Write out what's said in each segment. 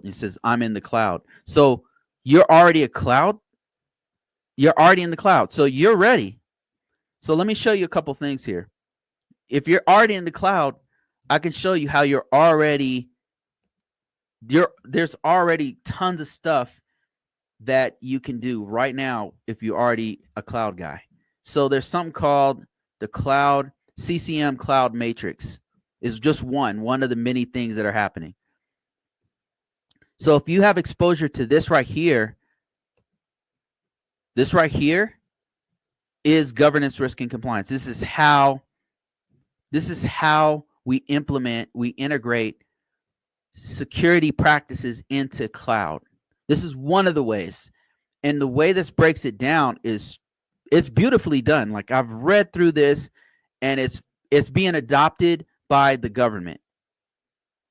It says, I'm in the cloud. So you're already a cloud. You're already in the cloud. So you're ready. So let me show you a couple things here. If you're already in the cloud, I can show you how there's already tons of stuff that you can do right now if you're already a cloud guy. So there's something called the cloud CCM cloud matrix. Is just one of the many things that are happening. So if you have exposure to this right here is governance, risk, and compliance. This is how we integrate security practices into cloud. This is one of the ways. And the way this breaks it down is it's beautifully done. Like, I've read through this, and it's being adopted by the government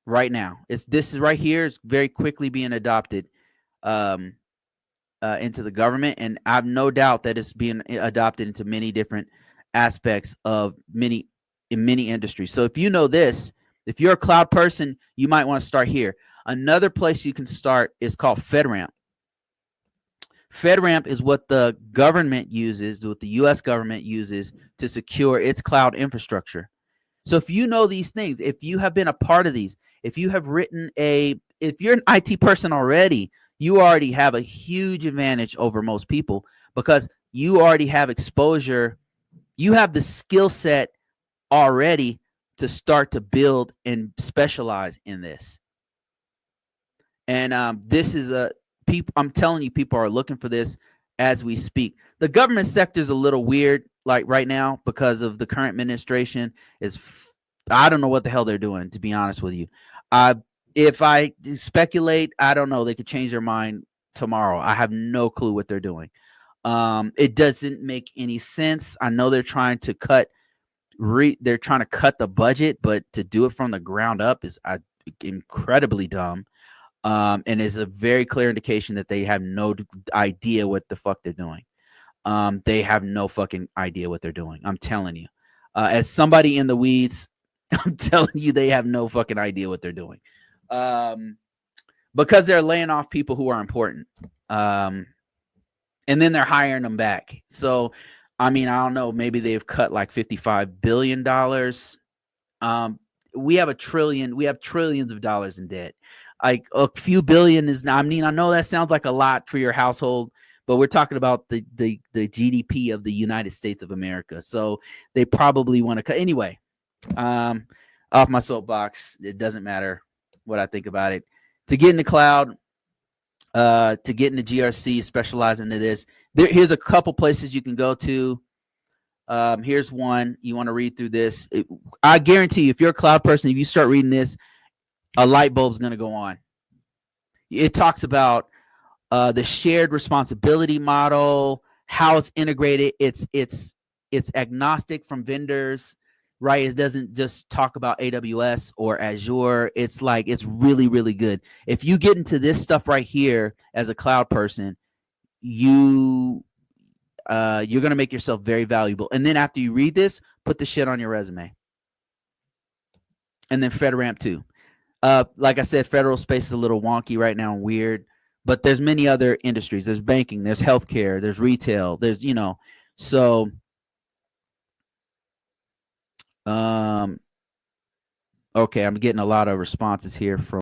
right now. This is right here. It's very quickly being adopted into the government, and I've no doubt that it's being adopted into many different aspects of many industries. So if you know this, if you're a cloud person, you might want to start here. Another place you can start is called FedRAMP. FedRAMP is what the government uses, what the U.S. government uses to secure its cloud infrastructure. So if you know these things, if you have been a part of these, if you're an IT person already, you already have a huge advantage over most people because you already have exposure. You have the skill set already to start to build and specialize in this. And this is I'm telling you, people are looking for this as we speak. The government sector is a little weird, like right now, because of the current administration. I don't know what the hell they're doing, to be honest with you. If I speculate, I don't know. They could change their mind tomorrow. I have no clue what they're doing. It doesn't make any sense. I know they're trying to cut the budget, but to do it from the ground up is incredibly dumb. And is a very clear indication that they have no idea what the fuck they're doing. They have no fucking idea what they're doing. I'm telling you. As somebody in the weeds, I'm telling you, they have no fucking idea what they're doing. Because they're laying off people who are important. And then they're hiring them back. So, I mean, I don't know. Maybe they've cut like $55 billion. We have trillions of dollars in debt. Like a few billion is not, I mean, I know that sounds like a lot for your household, but we're talking about the GDP of the United States of America. So they probably want to cut anyway. Off my soapbox. It doesn't matter what I think about it. To get in the cloud, to get into GRC, specialize into this. Here's a couple places you can go to. Here's one. You want to read through this. I guarantee you, if you're a cloud person, if you start reading this, a light bulb's going to go on. It talks about the shared responsibility model, how it's integrated. It's agnostic from vendors, right? It doesn't just talk about AWS or Azure. It's really, really good. If you get into this stuff right here as a cloud person, you're going to make yourself very valuable. And then after you read this, put the shit on your resume. And then FedRAMP too. Like I said, federal space is a little wonky right now and weird, but there's many other industries. There's banking, there's healthcare, there's retail, there's, so, okay, I'm getting a lot of responses here from